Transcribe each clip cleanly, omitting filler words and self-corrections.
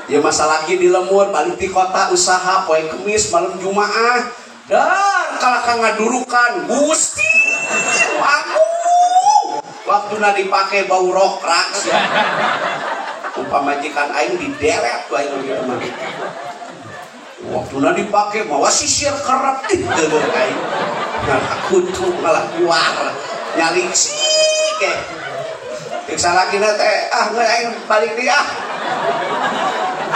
Ya masalah lagi di lemur balik di kota usaha poe Kemis malam Jumaah dan kalahkan ngadurukan Gusti aku waktu na dipake bau rokrak pamajikan aing dideret tuh aing gitu mah waktu na dipake mawa sisir kerep gitu aing aku tuh malah keluar nyari sih kayak tiksa lagi teh nggak aing balik dia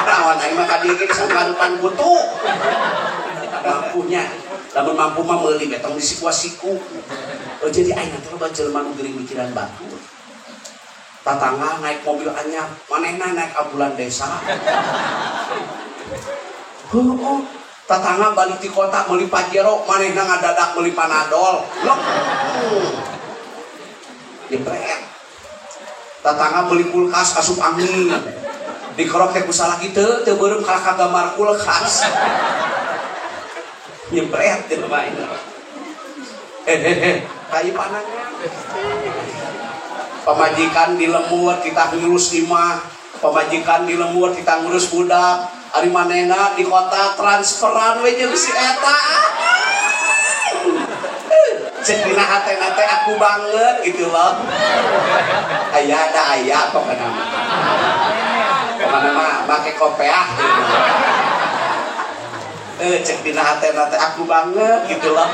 nawan aing mah kadieu ge disangkarutan kutu mampunya lamun mampu mah meuli betong disiku-siku jadi aing teh loba jelema nu geuring mikiran batu tatangga naik mobil anyar manehna naik ambulan desa tatangga balik di kota meuli pajero manehna ngadadak meuli panadol lok jepret tatangga meuli kulkas asup angin dikerok teh kusalah kitu teu beureum kalahkan gambar kulkas nyepret teh main kayu panangan pamajikan di lemur kita ngurus imah pamajikan di lemur kita ngurus budak ari manehna di kota transferan we jeung si eta cek dina hatena teh aku banget gitu loh aya ada aya pokona mana mah pakai kopiah cek dina hatena teh aku banget gitu loh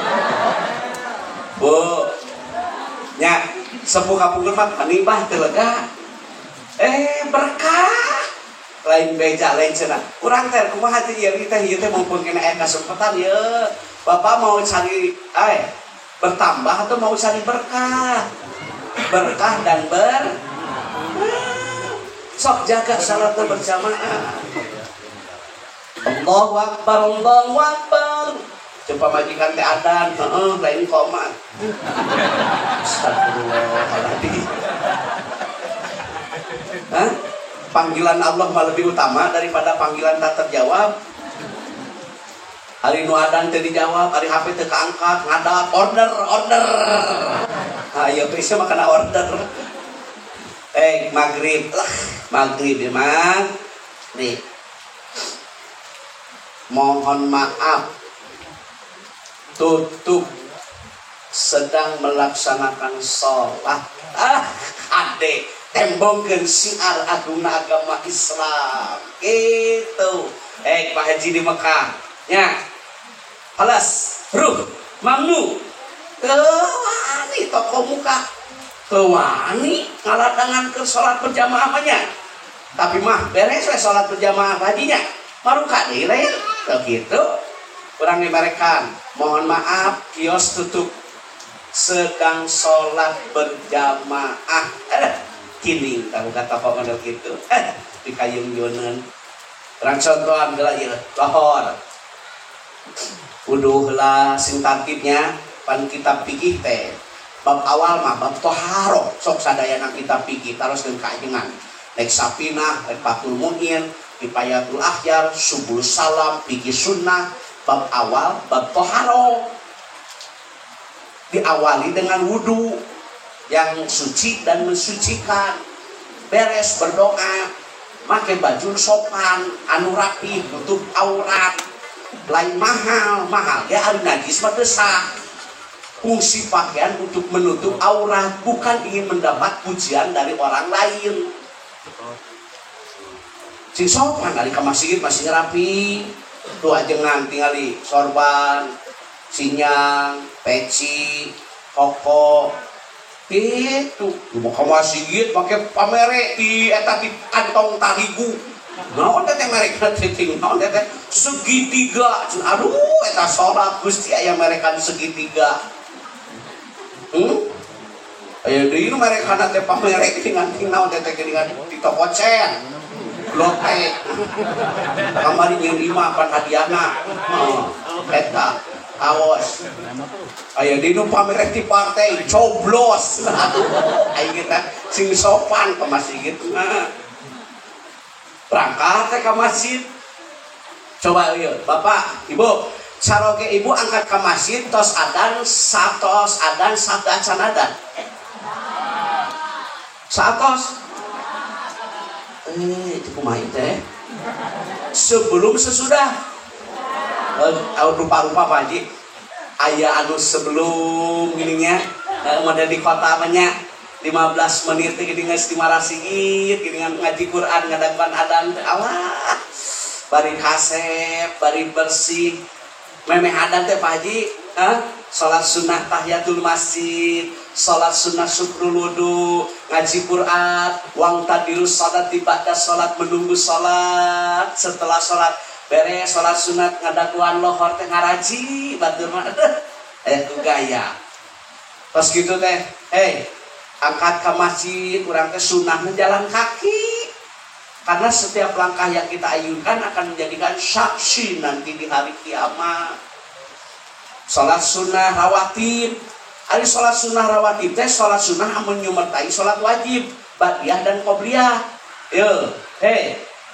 bu nya sepuh kapungkeun mah kanibah teu lega berkah lain beja lain cenah urang teh kumaha teh ieu teh mumpun kena aya kasempatan ye bapak mau cari bertambah atau mau cari berkah dan sok jaga salat berjamaah Allahu Akbar Allahu Akbar coba majikan teh adan lain komat astagfirullahaladzim panggilan Allah mah lebih utama daripada panggilan tak terjawab hari nu adan teu dijawab hari HP teu kaangkat ngadap order ayo bisa makan order maghrib ya maghrib mohon maaf tutup sedang melaksanakan sholat adek tembongkeun siar agungna agama Islam gitu Pak Haji di Mekah nya halas ruh mamnu tewani toko muka tewani ngaladangan ke sholat berjamaahnya tapi mah beres we sholat berjamaah hajinya baru kadire begitu kurang dimerekan mohon maaf kios tutup sedang sholat berjamaah kini tahu kata kok model gitu di kayung yunan orang contohan geula ieu lohor kudu heula sing tartibnya pan kitab fikih teh bab awal mah bab toharo sok sadayana kitab fikih taroskeun kajengan rek sapinah rek fathul muin kifayatul akhyar subul salam fikih sunnah bab awal bab toharo diawali dengan wudu yang suci dan mensucikan beres berdoa pakai baju sopan anu rapi nutup aurat lain mahal ya anu najis mah teu sah fungsi pakaian untuk menutup aurat bukan ingin mendapat pujian dari orang lain sing sopan dari ke masjid masih rapi tuh ajengan tinggal di sorban sinyang peci koko itu mau ke masjid pakai pamere di eta di kantong tarigu naon teh mereka teh naon teh segitiga aduh eta salat Gusti aya mereka segitiga aya deui nu mereka teh pamere dengan naon teh dengan di toko cen lote kamari jeung 5 pan hadiahna eta awas aya dinu pamereh ti partai coblos aduh aing kita sing sopan ke masjid berangkat teh ke masjid coba ieu bapak ibu saroge ibu angkat ke masjid tos adan sabda canadan satos oge kumaha teh sebelum sesudah rupa-rupa Pak Haji aya anu sebelum gininya model di kota banyak 15 menit gini geus dimarasigit gini ngaji Quran ngadaguan adzan Allah bari hasep bari bersih memeh adzan teh Pak Haji salat sunnah tahiyatul masjid salat sunnah syukrul wudu ngaji Quran wang tadilus salat ba'da salat menunggu salat setelah salat beres salat sunat ngadaguan lohor teh ngaraji batur mah aya ku gaya pas gitu teh angkat ke masjid urang teh sunahna jalan kaki karena setiap langkah yang kita ayunkan akan menjadikan saksi nanti di hari kiamat. Salat sunnah rawatib ari salat sunnah rawatib teh salat sunnah amun nyumertai salat wajib badiah dan qobliyah yeuh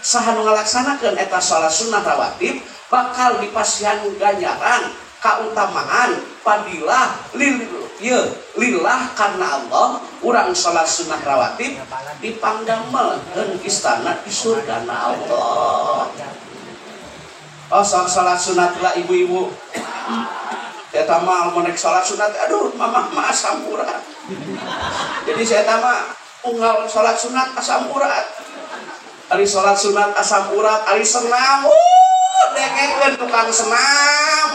saha nu ngalaksanakeun eta salat sunnah rawatib bakal dipasihan ganjaran kautamaan fadilah lillah karena Allah urang salat sunnah rawatib dipangdamelkeun istana di surga Allah. Oh salat sunat lah ibu-ibu eta mah menek salat sunat aduh mamah mah asam urat jadi saya mah unggal salat sunat asam urat ari salat sunat asam urat ari senam dengekeun tukang senam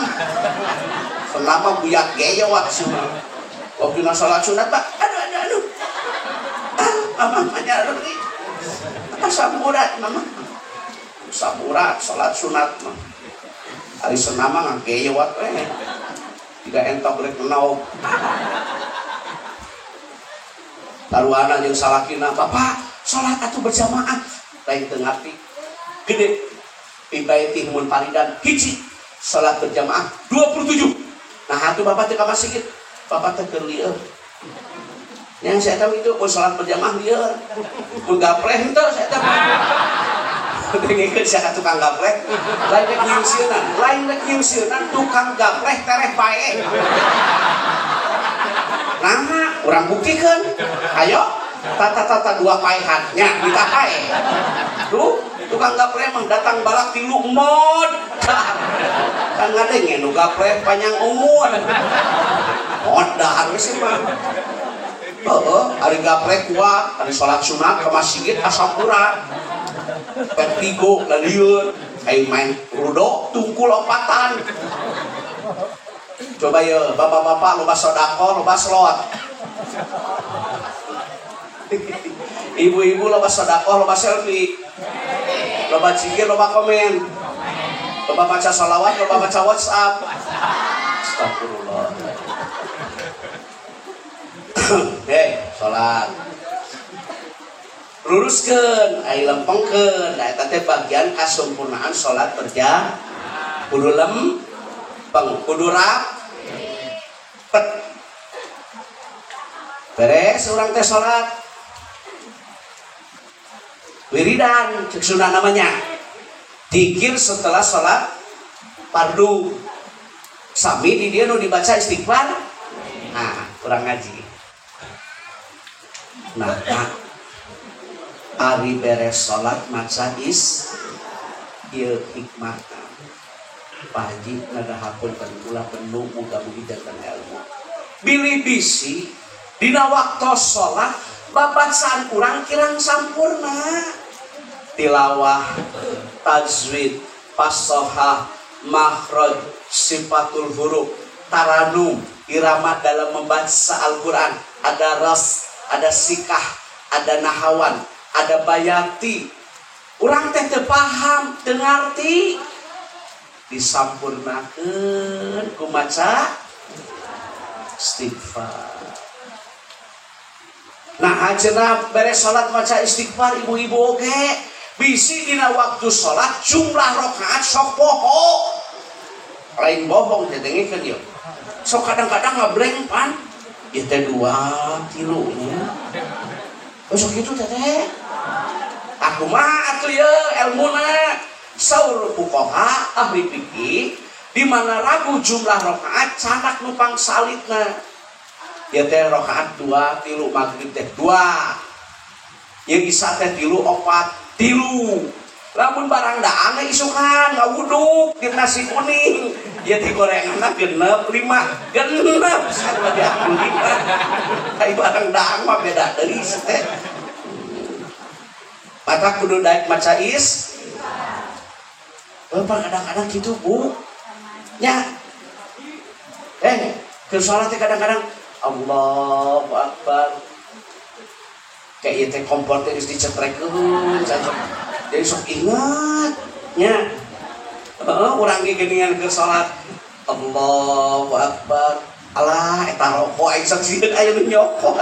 mah buyak ge wak sunat waktu na salat sunat Pak aduh mamah mah nyari asam urat mamah asam urat salat sunat mah ari senam mah ngage wak tidak entok rek menauk taruhana jeung salakina bapak salat atuh berjamaah lain teu ngarti gede ibaitih mun paridan hiji salat berjamaah 27 nah atuh bapak teh ka masjid bapak teh keur lieur yang saya tahu itu mun salat berjamaah lieur mun gapleh henteu saya tahu dengekeun sia tukang gapleh lain rek nyungsieunna tukang gapleh tereh bae nah urang buktikeun ayo tata dua paehannya kita pae tuh tukang gapleh mah datang balak tilu mod kan ngadenge nu gapleh panjang umur mod dahar sih mah ari gapleh kuat ari salat sunat ke masjid asam urat vertigo lalieur aing main rudo tungkul lompatan coba ya bapak-bapak loba sedekah loba selawat ibu-ibu loba sedekah loba selfie loba zikir loba komen loba baca salawat loba baca WhatsApp astagfirullah salat luruskeun ai lempengkeun da eta teh bagian kasempurnaan salat berjamaah kudu lempeng kudu rapet beres urang teh salat wiridan cek sunah namanya zikir setelah salat fardu sami di dieu nu dibaca istighfar nah urang ngaji nah ari beres salat maca ieu hikmah Pak Haji ngadahakeun ulah penuh muga-mugi janten ilmu bilih bisi dina waktu salat babacaan urang kirang sampurna tilawah tajwid fasohah makhraj sifatul huruf taranum irama dalam membaca Al-Qur'an ada ras ada sikah ada nahawan ada bayati urang teh teu paham teu ngarti disampurnakeun ku maca istighfar. Nah ajeuna beres salat maca istighfar ibu-ibu oge bisi dina waktu salat jumlah rakaat sok poho lain bohong teh dengekeun yeuh sok kadang-kadang ngabreng pan ieu teh 2 3 nya sok kitu teh aku mah atuh ye ilmuna saur fuqaha ahli fikih di mana ragu jumlah rakaat canak nupang salitna ya teh rakaat 2 3 maghrib teh 2 yang isya teh 3 4 3 lamun barang daang isukan ngawuduk di nasi kuning ya teh gorengan genep 5 genep sarua diakun 5 kai barang daang mah beda deui teh mata kudu daek maca kadang-kadang gitu Bu nya ke sholat kadang-kadang Allahu Akbar kayak teh kompor teh dicetrekeun jadi sok ingat nya urang ge geuningan ke sholat Allahu Akbar alah eta rokok aing sok sieun aya nu nyokot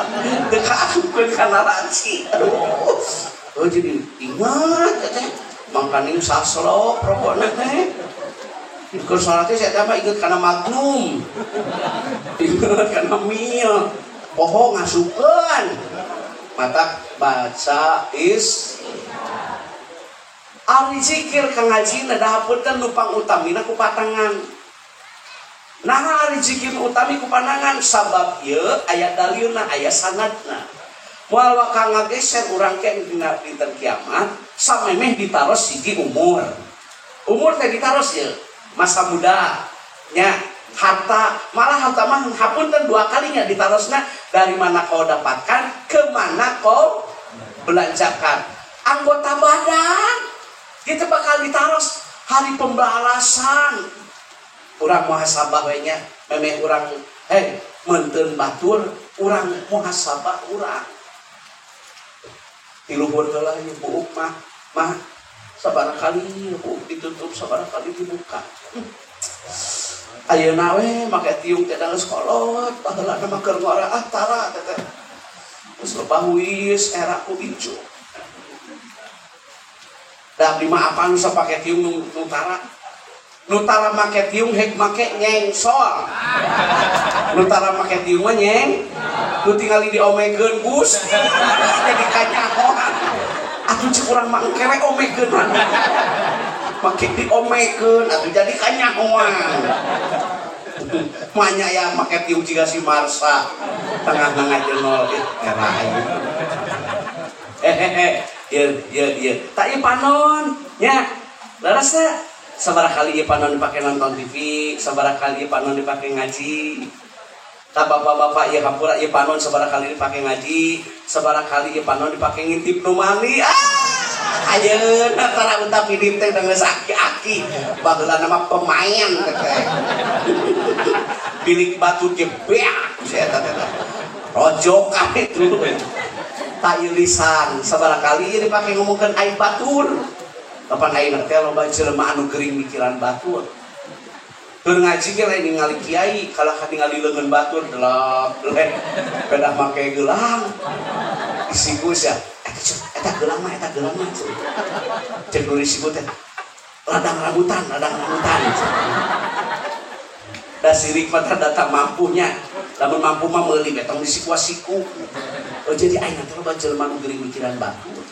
teu kaasukeun kana laci aduh jadi ingat teh mangkana saslok rokokna teh ikut sholatnya saya tambah ikut karena magnum ikut karena mil poho ngasukeun mata baca ari zikir ka ngajina dahapeutkeun numpang utamina ku patangan nah ari zikir utami ku panangan sabab ieu aya dalilna aya sanadna moal ka ngageser urang ke dina dinten kiamat samemeh ditaros sigi umur teh ditaros ieu masa muda nya harta malah harta mah hapunten 2 kalinya ditarosna dari mana kau dapatkan ke mana kau belanjakan anggota badan itu bakal ditaros hari pembalasan urang muhasabah we nya memeh urang menteun batur urang muhasabah urang di luhur heula ieu buuk mah sabaraha kali buuk ditutup sabaraha kali dibuka ayeuna we make tiung teh geus kolot baheula mah keur ngora tara teh geus lebahuis era ku incu da lima apa nu sapake tiung nu tara make tiung hek make nyengsol nu tara make tiung mah nyeng nu tingali diomekeun Gus jadi kanyahoan atuh cek urang mah engke we omekeun make diomekeun atuh jadi kanyahoan manya ya make tiung jiga si Marsa tengah-tengah jenol era ya tak ieu panon nya larasna sabaraha kali ieu panon dipake nonton TV sabaraha kali ieu panon dipake ngaji tak bapak-bapak ieu hampura ieu panon sabaraha kali dipake ngaji sabaraha kali ieu panon dipake ngintip nu mani ayeuna tara unta pidip teh geus aki-aki baheula nama pemain teh bilik batu ge beak saya teh rojok kabeh tuh tak lisan sabaraha kali ieu dipake ngomongkeun aing batur kapan aing teh loba jelema anu gering mikiran batur keur ngaji ge lain ningali kiai kalah ningali leungeun batur delak bedah make geulang isigus ya eta gelang mah cek dulu isigus teh ladang rambutan da sirik mah datang mampunya lamun mampu mah meuli betong disiku-siku jadi aing teh loba jelema nu gering mikiran batur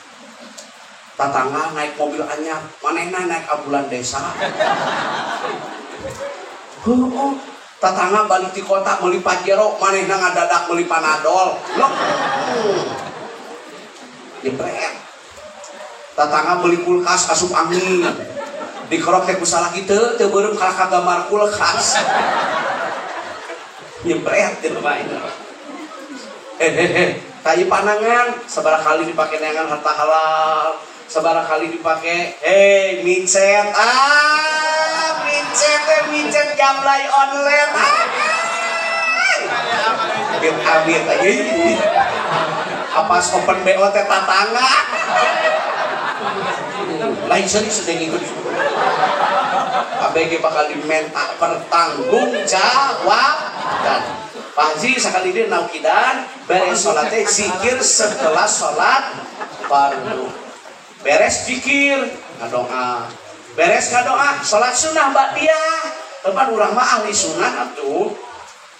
tatangga naik mobil anyar manehna naik ambulan desa tatangga balik di kota meuli Pajero manehna ngadadak meuli Panadol jebret tatangga beli kulkas asup angin dikerok teh ku salaki teu beureum kalah kagambar kulkas jebret teh main kayu panangan sabaraha kali dipake neangan harta halal sabaraha kali dipake micet micet gamblay online amit aja apa open BO teh tatangga lain serius sedang ikut ABG bakal diminta pertanggungjawab dan Pak Haji sakali dia naukidan beres sholat teh zikir setelah sholat fardu beres zikir ngadoa beres ngadoa sholat sunnah ba'diyah tempat urang mah ahli sunnah atuh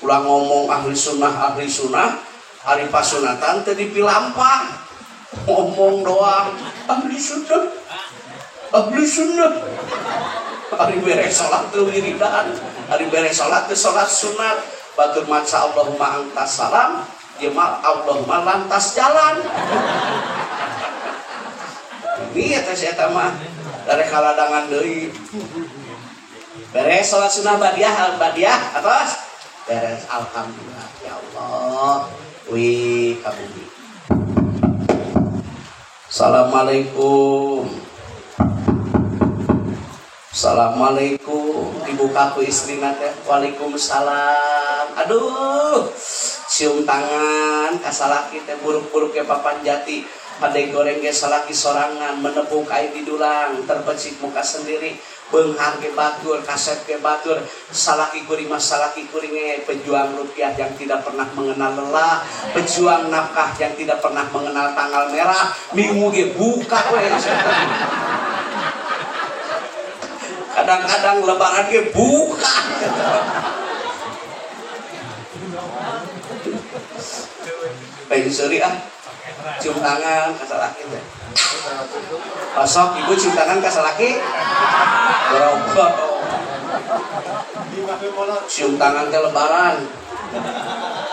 ulang ngomong ahli sunnah hari pasunatan teh dipilampah ngomong doang ahli sunnah hari beres sholat tuh wiridan hari beres sholat tuh sholat sunat batur maca Allahumma antas salam dia mah Allahumma lantas jalan Nih eta si eta mah dari kaladangan deui. Beres salat sunah badiah atas beres alhamdulillah ya Allah. Wih kabumi. Assalamualaikum. Assalamualaikum. Dibuka ku istri nate. Waalaikumsalam. Aduh, cium tangan kasalaki teh buruk-buruk ke papan jati. Padai goreng ge salaki sorangan menepuk kain di dulang terpecik muka sendiri. Beunghar ge batur, kaset ge batur. Salaki kuring mas salaki kuring pejuang rupiah yang tidak pernah mengenal lelah, pejuang nafkah yang tidak pernah mengenal tanggal merah. Minggu ge buka we. Kadang-kadang lebaran ge buka. Pensuri cium tangan kasalaki teh. Pasok ibu cium tangan kasalaki. Berokok. Cium tangan teh lebaran.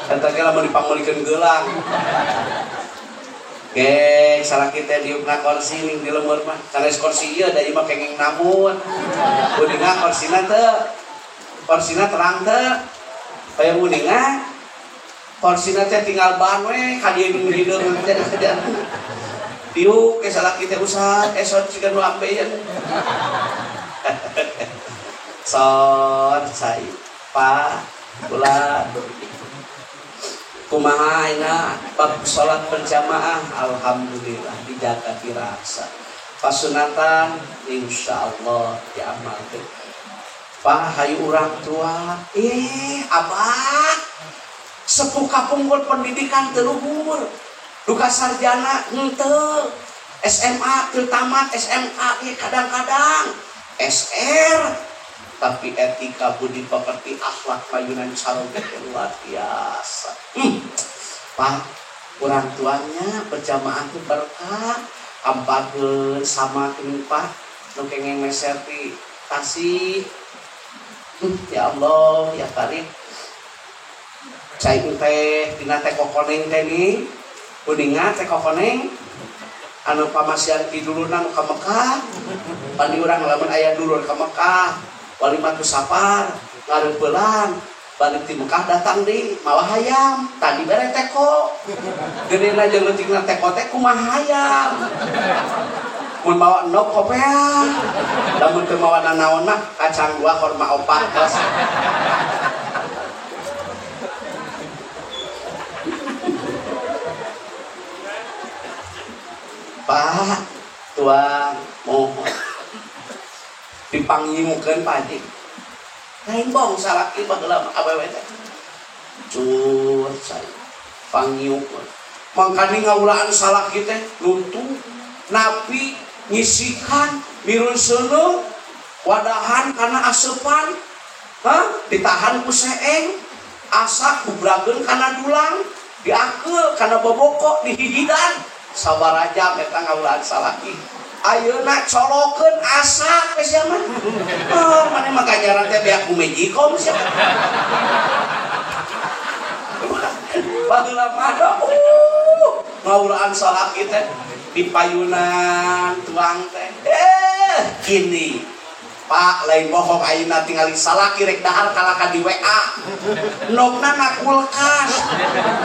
Eta ge lamun dipangmeulikeun geulang. Ge salaki teh diupna kursi ning di lemur mah. Sanes kursi ieu da ieu mah kenging namun. Kuninga kursina teu. Kursina terang teu. Aya kuninga porsina teh tinggal ban we kadieu nu hideung teh kada. Diuk ke salaki teh usah esot siga nu ambeien. Sor cai pa kula kumaha ayeuna bab salat berjamaah alhamdulillah dijaga dirasa. Pasunatan insyaallah diamalkeun. Pak hayu urang tua abah sepuh kapunggul pendidikan teluhur duka sarjana henteu SMA teu tamat SMK kadang-kadang SR tapi etika budi pekerti akhlak payunan saroge luar biasa. Pak urang tuanya berjamaah teh berkah ampageun sama keun Pak nu kenging meser ti kasih. Ya Allah ya Karim cai teh dina teh kokoneng teh ni kuninga teh kokoneng anu pamasian ti dulurna nu ka Mekah pandi urang lamun aya dulur ka Mekah walimatu safar ngareupelan balik ti Mekah datang di mawa hayam tadi bare teko gedeuna jeung leutikna teko teh kumaha hayam mun bawa endog kopea lamun teu mawa nanaon mah kacang dua korma opat bos. Pak tuang mohon dipangyimukeun Pak Haji lain bong salaki baheula awewe teh cur saya pangyiukeun mangkani ngaulaan salaki teh luntung napi nyisikan mirun seuneu wadahan kana asepan ditahan ku seeng asa kubrageun kana dulang diakeul kana bobokok dihihidan sabaraja eta ngaulaan salaki ayeuna colokeun asa geus ya mah mane mah ganjaran teh beak ku mejikom sia baheula mah ngaulaan salaki teh di payunan tuang teh gini Pak lain bohong ayeuna tingali salaki rek dahar kalaka di WA nogna na kulkas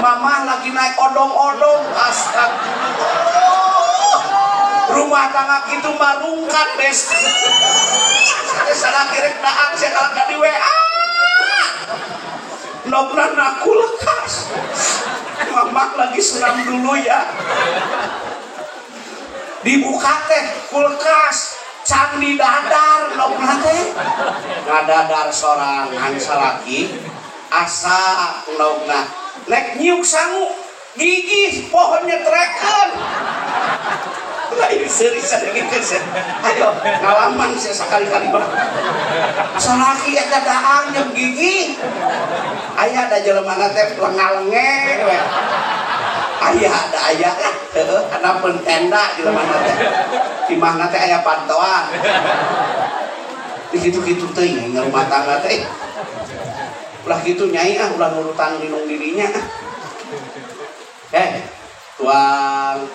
mamah lagi naik odong-odong astagfirullah rumah tangga kitu marungkat bes salaki rek dahar sia kalaka di WA nogna na kulkas mamah lagi senam dulu ya dibuka teh kulkas candi dadar nogna teh ngadadar sorangan salaki asa nogna nek nyiuk sangu gigi pohon nyetrekeun lain serius sadengkeun ayo ngalaman sia sakali-kali mah salaki eta daang jeung gigi aya da jeleumana teh lengalenge we aya ada aya heeh kana pentenda di mana teh di mana teh aya pantoan di kitu-kitu teuing rumah tangga teh ulah kitu nyai ulah nurutan minum dirinya tuang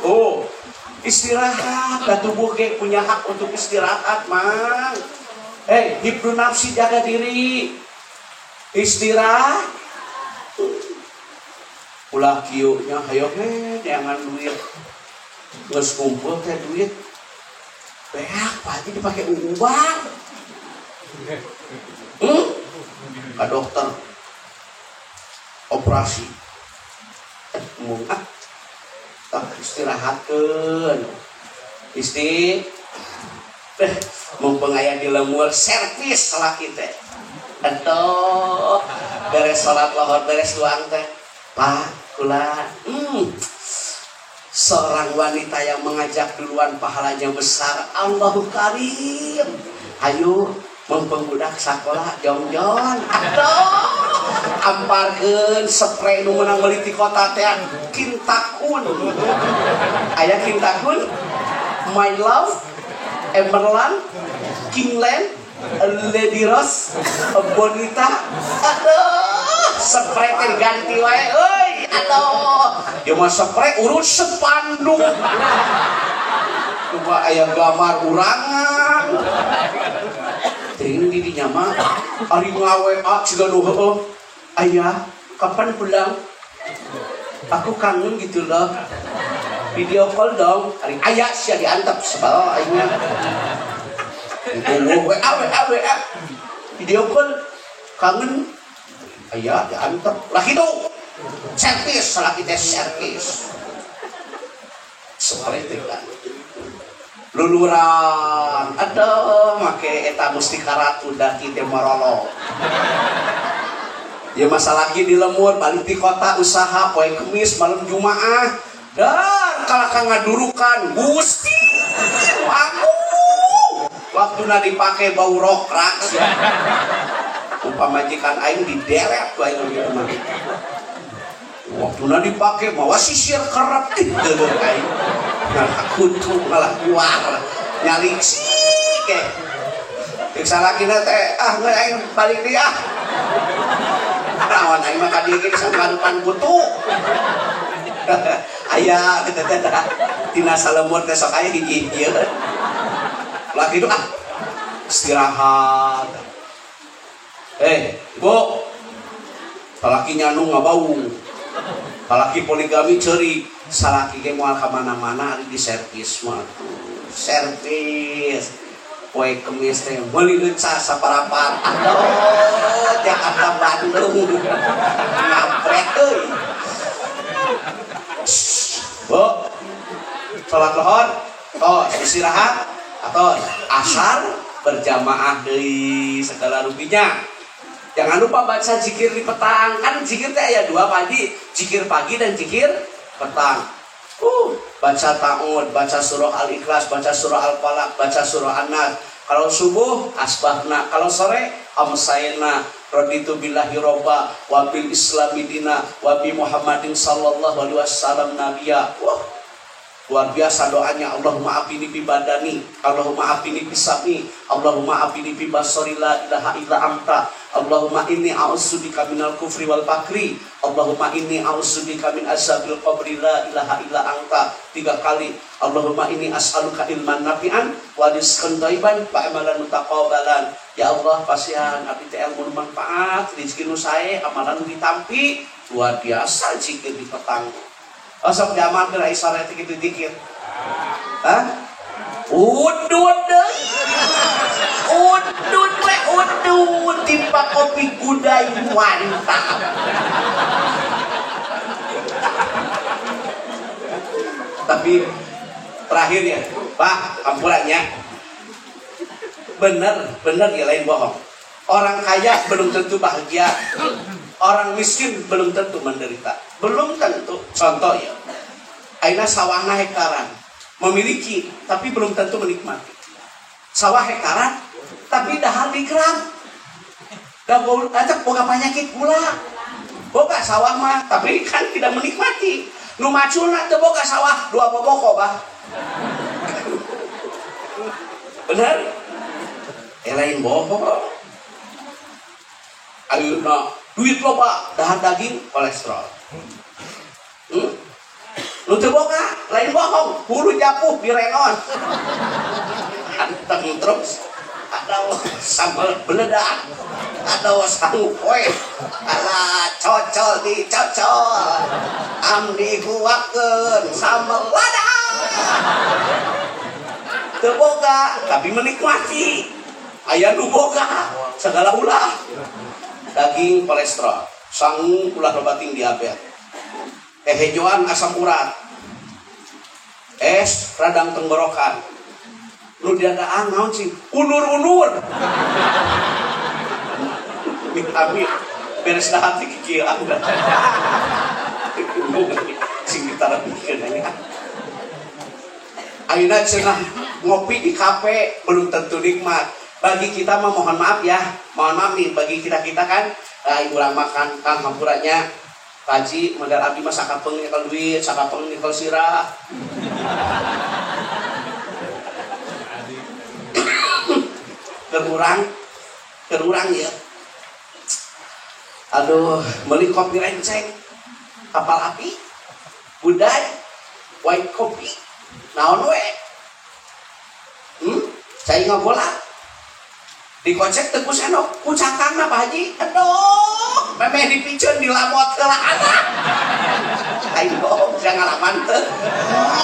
Istirahat, dan tubuh kayak punya hak untuk istirahat, mang. Hibdu nafsi, jaga diri. Istirahat. Ulah kieunya hayo jangan duit. Geus kumpul teh duit. Beak pagi dipakai uang. Ka dokter operasi. Istirahatkeun. Mumpung aya di lemur servis laki teh. Aduh, beres salat lohor beres luang teh. Pak, kula seorang wanita yang mengajak duluan pahalanya besar. Allahu Karim. Ayo mumpung budak sakola jong-jong. Aduh, amparkeun spray nu meunang meuli ti kota teh Kintakun. Aya Kintakun, My Love, Emerald, Kingland, Lady Rose, Bonita. Aduh, spray teh diganti wae euy. Aduh, dia mah spray urut sepanduk. Coba aya gambar urangan. Teuing di dinya mah ari ngaWA siga nu heueuh. Ayah, kapan pulang? Aku kangen gitu loh. Video call dong. Ari aya sia diantep sebal aingna. Itu WA. Video call kangen. Aya diantep. Lah kitu. Servis, laki teh servis. Seperti itu kan. Luluran, aduh, make eta mustika ratu daki teh marolo. Ya masalah lagi di lemur, balik di kota usaha, poe Kemis, malam Jumaah, dan kalahkan ngadurukan, Gusti, aku, waktu nadi pakai bau rokrak, majikan aing dideret, tuh aing gitu mah. Waktu nadi pakai bawa sisir kerap gitu aing. Nah, kutu malah keluar nyalik sih ke salah kita teh nggak aing balik dia lawan aing mah kadieu ge sangkarupan kutu aya teh tina salemur teh sok aya hiji ieu lagi itu istirahat ibu palaki nyanu ngabau palaki poligami ceuri salaki ge moal ka mana-mana ari di servis mah tuh. Servis. Poe Kemis teh meuli leunca saparapat. Aduh, Jakarta Bandung. Ngapret euy. Bu. Salat lohor, tos istirahat, atos asar berjamaah deui segala rupinya. Jangan lupa baca zikir di petang. Kan zikir teh aya dua pagi, zikir pagi dan zikir petang. Baca ta'ud, baca surah Al-Ikhlas, baca surah Al-Falaq, baca surah An-Nas. Kalau subuh asbahna, kalau sore amsayna raditu billahi robba wa bil islami dina wa bi Muhammadin sallallahu alaihi wasallam nabiyya. Luar biasa doanya. Allahumma afini bi badani, Allahumma afini bi sami, Allahumma afini bi basari, la ilaha illa anta, Allahumma inni a'udzubika minal kufri wal fakri, Allahumma inni a'udzubika min azabil qabri, la ilaha illa anta. 3 kali. Allahumma inni as'aluka ilman nafi'an wa rizqan thayyiban wa amalan mutaqabbalan. Ya Allah, pasihan abdi teh ilmu manfaat, rezeki nu sae, amalan nu ditampi. Luar biasa zikir di petang. Osok jamak geura isore teh kitu zikir. Hah? Udud deui. Udud timpa kopi gudai mantap. Tapi terakhir ya, Pak, ampurannya. Bener ya lain bohong. Orang kaya belum tentu bahagia. Orang miskin belum tentu menderita. Belum tentu. Contoh ya, aina sawahna hektaran, memiliki tapi belum tentu menikmati. Sawah hektaran tapi dahar digeram. Da ajak boga penyakit pula. Boga sawah mah tapi kan tidak menikmati. Nu maculna teu boga sawah 2 boboko bah. Bener? Lain bohong. Ayeuna duit loba dahar daging kolesterol. Nu teu boga lain lain bohong, hulu japuh di renon. Anteng terus ada sambal beledak, ada sanggup poe, ala cocol dicocol, amdi kuatkeun sambal lada. Teu boga tapi menikmati. Aya nu boga segala ulah. Daging kolesterol, sangu ulah lobating diabetes. Hejoan asam urat. Es radang tenggorokan. Lu diadaang naon sih? Unur-unur. Amit beres dah hati kieu anda. Sing ditarabikeun nya. Ayeuna cenah ngopi di kafe belum tentu nikmat. Bagi kita mah mohon maaf ya. Mohon maaf nih bagi kita-kita kan urang makan kang hampurannya Paji modal abdi mah sakapeng nyekel duit, sakapeng nyekel sirah. Terurang ya. Aduh, beli kopi renceng, kapal api, budai, white kopi, naon we? Saya nggak bola. Dikocek teu ku senok, ku cangkangna Pak Haji. Aduh, memeh dipiceun dilamot heula anak. Ayo, saya ngalaman teu.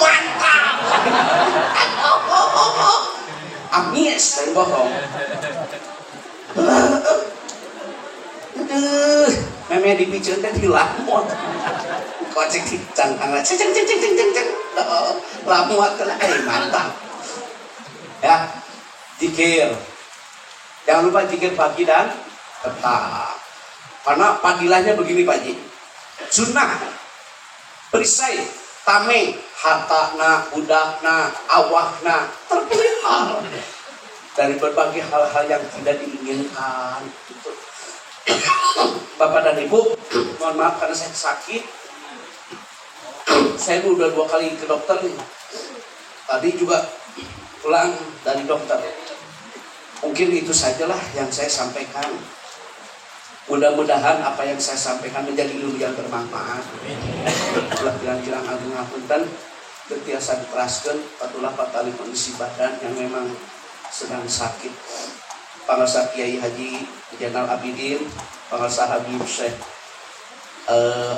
Mantap. Amis, saya bohong. Aduh, memeh dipiceun teh dilamot. Kocek di cangkangna. Ceng. Lamot heula, mantap. Ya, zikir. Jangan lupa zikir pagi dan petang. Karena padilahnya begini Pak Ji. Sunnah, perisai, tameng, hartana, budakna, awakna, terpelihara dari berbagai hal-hal yang tidak diinginkan. Bapak dan Ibu, mohon maaf karena saya sakit. Saya udah 2 kali ke dokter nih. Tadi juga pulang dari dokter. Mungkin itu sajalah yang saya sampaikan. Mudah-mudahan apa yang saya sampaikan menjadi ilmu yang bermanfaat. Ulah kirang-kirang agung ngapunten bertiasa diteraskeun patulah patali kondisi badan yang memang sedang sakit. Pangarsa Kiai Haji Zainal Abidin, pangarsa Habib Syekh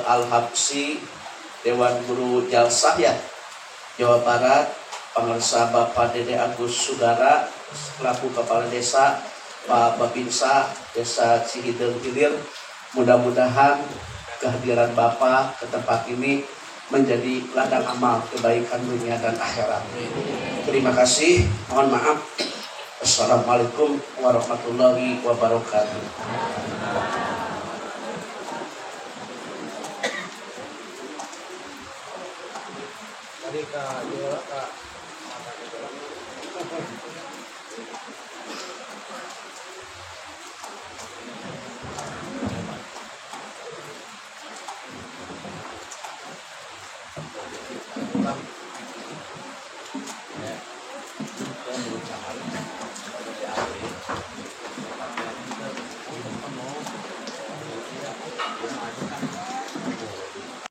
Al-Habsyi, Dewan Guru Jalsah ya Jawa Barat, pangarsa Bapak Dede Agus Sudara selaku Kepala Desa Pak Babinsa Desa Cihideung Hilir. Mudah-mudahan kehadiran Bapak ke tempat ini menjadi ladang amal kebaikan dunia dan akhirat. Terima kasih, mohon maaf. Assalamualaikum warahmatullahi wabarakatuh. Tadi Kak Yola, Kak. Ya.